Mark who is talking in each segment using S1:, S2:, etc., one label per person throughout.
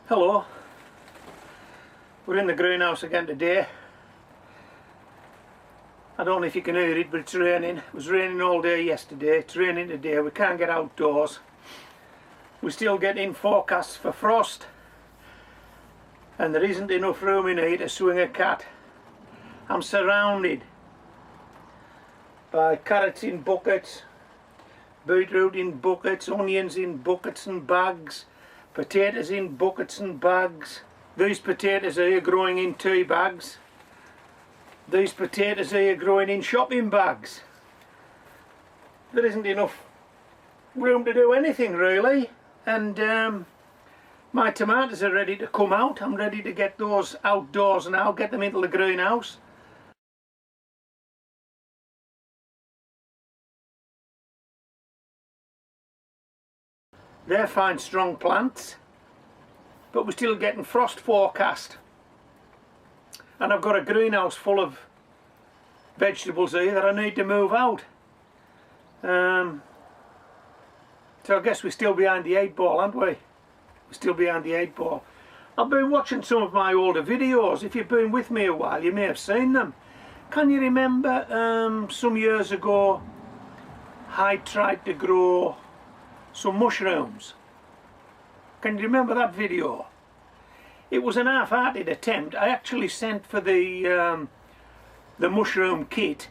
S1: Hello, we're in the greenhouse again today. I don't know if you can hear it, but it's raining. It was raining all day yesterday, it's raining today, we can't get outdoors. We're still getting forecasts for frost, and there isn't enough room in here to swing a cat. I'm surrounded by carrots in buckets, beetroot in buckets, onions in buckets and bags, potatoes in buckets and bags. These potatoes here growing in tea bags. These potatoes here growing in shopping bags. There isn't enough room to do anything really, and my tomatoes are ready to come out. I'm ready to get those outdoors now, get them into the greenhouse. They're fine strong plants, but we're still getting frost forecast. And I've got a greenhouse full of vegetables here that I need to move out. So I guess we're still behind the 8 ball, aren't we? We're still behind the 8 ball. I've been watching some of my older videos. If you've been with me a while, you may have seen them. Can you remember some years ago I tried to grow some mushrooms? Can you remember that video? It was an half-hearted attempt. I actually sent for the mushroom kit.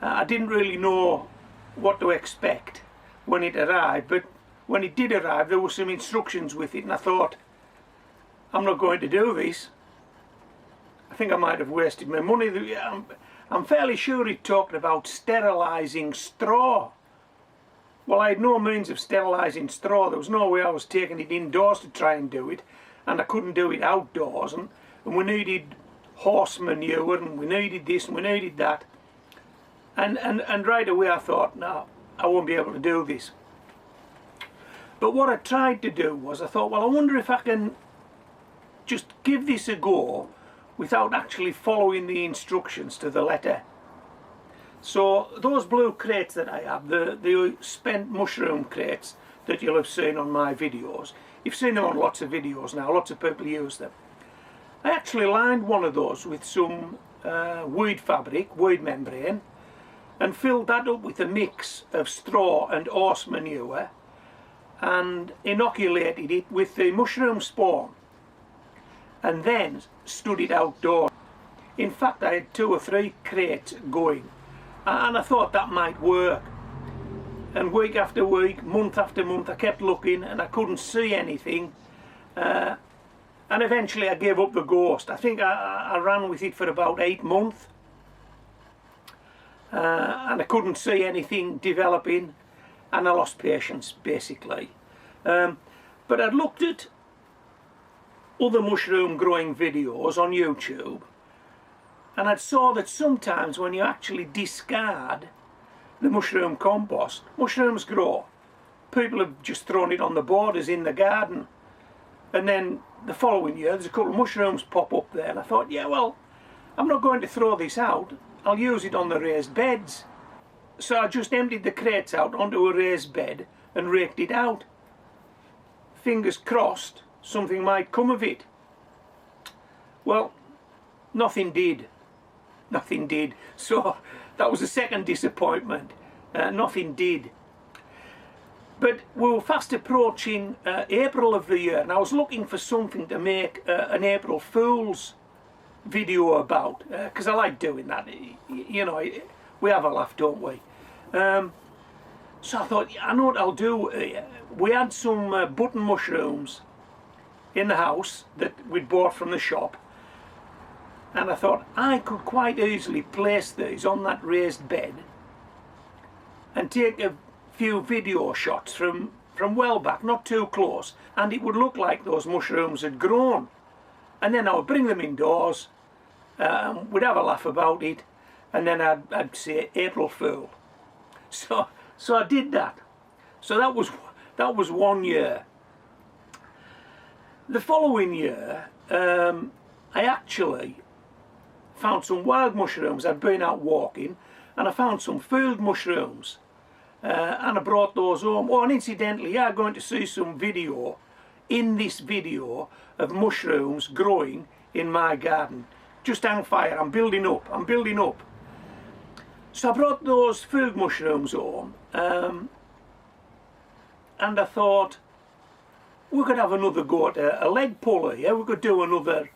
S1: I didn't really know what to expect when it arrived, but when it did arrive there were some instructions with it, and I thought, I'm not going to do this. I think I might have wasted my money. I'm fairly sure it talked about sterilising straw. Well, I had no means of sterilising straw. There was no way I was taking it indoors to try and do it, and I couldn't do it outdoors, and we needed horse manure, and we needed this and we needed that, and right away I thought, no, I won't be able to do this. But what I tried to do was, I thought, well, I wonder if I can just give this a go without actually following the instructions to the letter. So those blue crates that I have, the spent mushroom crates that you'll have seen on my videos, you've seen them on lots of videos now, lots of people use them. I actually lined one of those with some weed fabric, weed membrane, and filled that up with a mix of straw and horse manure, and inoculated it with the mushroom spawn, and then stood it outdoors. In fact, I had 2 or 3 crates going, and I thought that might work. And week after week, month after month, I kept looking and I couldn't see anything, and eventually I gave up the ghost. I think I ran with it for about 8 months, and I couldn't see anything developing, and I lost patience basically. But I'd looked at other mushroom growing videos on YouTube, and I saw that sometimes when you actually discard the mushroom compost, mushrooms grow. People have just thrown it on the borders in the garden, and then the following year there's a couple of mushrooms pop up there, and I thought, yeah, well, I'm not going to throw this out, I'll use it on the raised beds. So I just emptied the crates out onto a raised bed and raked it out. Fingers crossed something might come of it. Well, nothing did. Nothing did. So that was the second disappointment. Nothing did. But we were fast approaching April of the year, and I was looking for something to make an April Fool's video about, because I like doing that. You know, we have a laugh, don't we? So I thought, I know what I'll do. We had some button mushrooms in the house that we'd bought from the shop, and I thought I could quite easily place these on that raised bed and take a few video shots from well back, not too close, and it would look like those mushrooms had grown. And then I would bring them indoors, we'd have a laugh about it, and then I'd say April Fool. So I did that. So that was 1 year. The following year, I actually found some wild mushrooms. I'd been out walking and I found some field mushrooms, and I brought those home. Oh, and incidentally, you are going to see some video in this video of mushrooms growing in my garden. Just hang fire, I'm building up. So I brought those field mushrooms home, and I thought we could have another go at a leg puller. Yeah, we could do another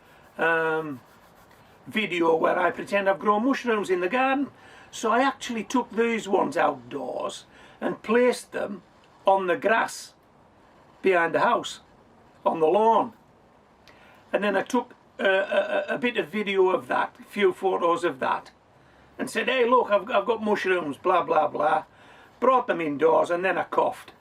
S1: video where I pretend I've grown mushrooms in the garden. So I actually took these ones outdoors and placed them on the grass behind the house, on the lawn. And then I took a bit of video of that, a few photos of that, and said, hey look, I've got mushrooms, blah blah blah. Brought them indoors, and then I coughed.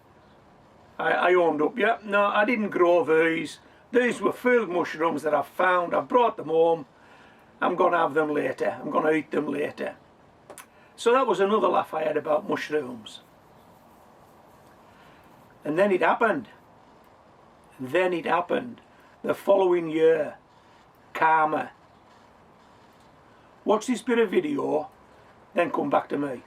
S1: I owned up, yeah, no, I didn't grow these. These were field mushrooms that I've found. I've brought them home. I'm going to have them later. I'm going to eat them later. So that was another laugh I had about mushrooms. And then it happened. The following year. Karma. Watch this bit of video, then come back to me.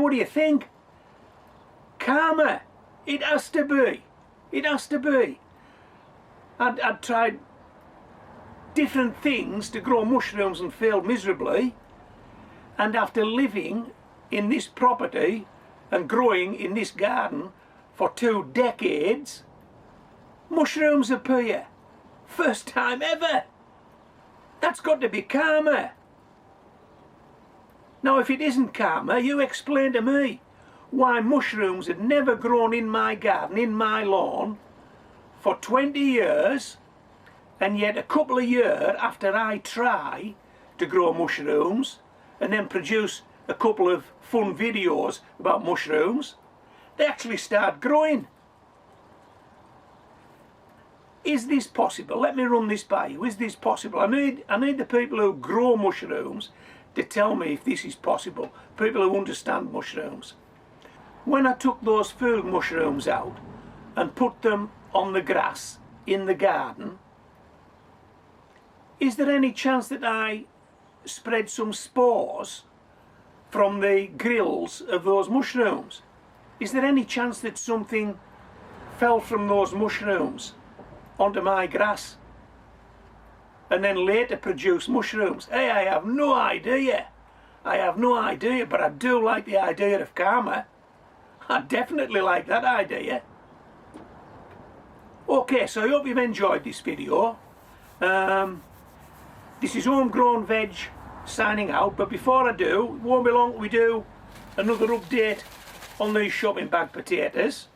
S1: what do you think? Karma. It has to be. It has to be. I'd tried different things to grow mushrooms and failed miserably, and after living in this property and growing in this garden for 2 decades, mushrooms appear. First time ever. That's got to be karma. Now if it isn't karma, you explain to me why mushrooms had never grown in my garden, in my lawn, for 20 years, and yet a couple of years after I try to grow mushrooms and then produce a couple of fun videos about mushrooms, they actually start growing. Is this possible? Let me run this by you. Is this possible? I need the people who grow mushrooms to tell me if this is possible. People who understand mushrooms. When I took those field mushrooms out and put them on the grass in the garden, is there any chance that I spread some spores from the grills of those mushrooms? Is there any chance that something fell from those mushrooms onto my grass and then later produce mushrooms? Hey, I have no idea. I have no idea, but I do like the idea of karma. I definitely like that idea. Okay, so I hope you've enjoyed this video. This is Homegrown Veg signing out, but before I do, it won't be long we do another update on these shopping bag potatoes.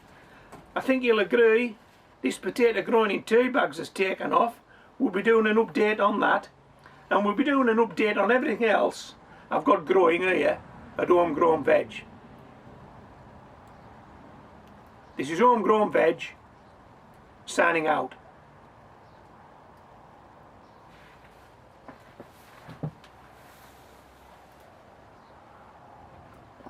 S1: I think you'll agree this potato growing in tea bags has taken off. We'll be doing an update on that, and we'll be doing an update on everything else I've got growing here at Homegrown Veg. This is Homegrown Veg signing out.